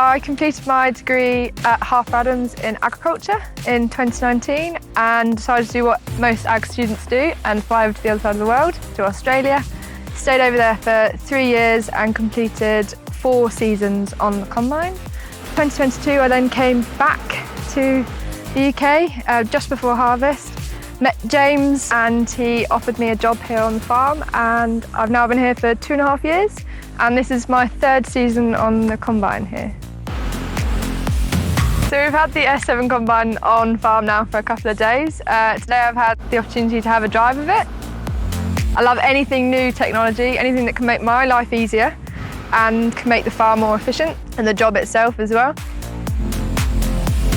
I completed my degree at Half Adams in agriculture in 2019 and decided to do what most ag students do and fly over to the other side of the world, to Australia. Stayed over there for 3 years and completed 4 seasons on the combine. 2022 I then came back to the UK just before harvest. Met James and he offered me a job here on the farm, and I've now been here for 2.5 years, and this is my 3rd season on the combine here. So we've had the S7 combine on farm now for a couple of days. Today I've had the opportunity to have a drive of it. I love anything new technology, anything that can make my life easier and can make the farm more efficient, and the job itself as well.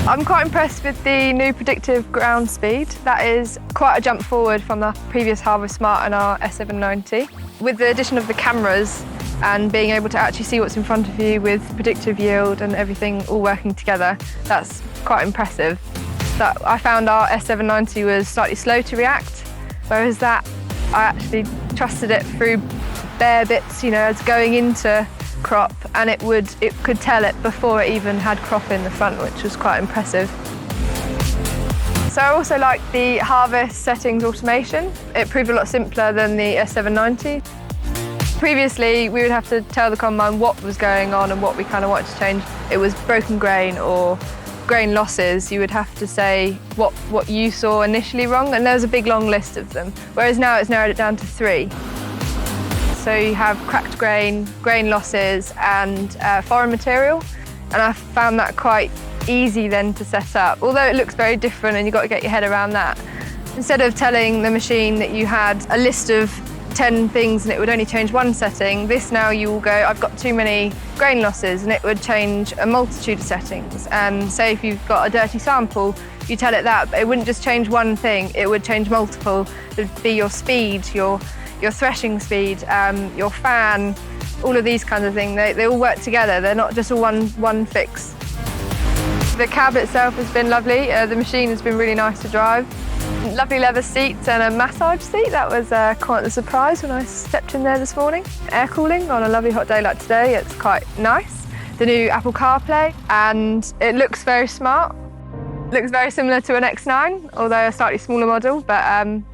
I'm quite impressed with the new predictive ground speed. That is quite a jump forward from the previous Harvest Smart and our S790. With the addition of the cameras and being able to actually see what's in front of you with predictive yield and everything all working together, that's quite impressive. I found our S790 was slightly slow to react, whereas that I actually trusted it through bare bits, as going into crop, and it could tell it before it even had crop in the front, which was quite impressive. So I also like the harvest settings automation. It proved a lot simpler than the S790. Previously, we would have to tell the combine what was going on and what we kind of wanted to change. It was broken grain or grain losses. You would have to say what you saw initially wrong, and there was a big long list of them, whereas now it's narrowed it down to 3. So you have cracked grain, grain losses and foreign material, and I found that quite easy then to set up, although it looks very different and you've got to get your head around that. Instead of telling the machine that you had a list of 10 things and it would only change 1 setting, this now you will go, I've got too many grain losses, and it would change a multitude of settings. And say if you've got a dirty sample, you tell it that, but it wouldn't just change 1 thing, it would change multiple. It would be your speed, your threshing speed, your fan, all of these kinds of things. They all work together. They're not just all one fix. The cab itself has been lovely. The machine has been really nice to drive. Lovely leather seats and a massage seat. That was quite a surprise when I stepped in there this morning. Air cooling on a lovely hot day like today. It's quite nice. The new Apple CarPlay, and it looks very smart. Looks very similar to an X9, although a slightly smaller model, but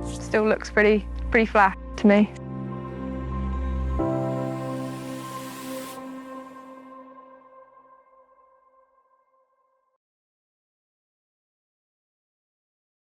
still looks pretty flat to me.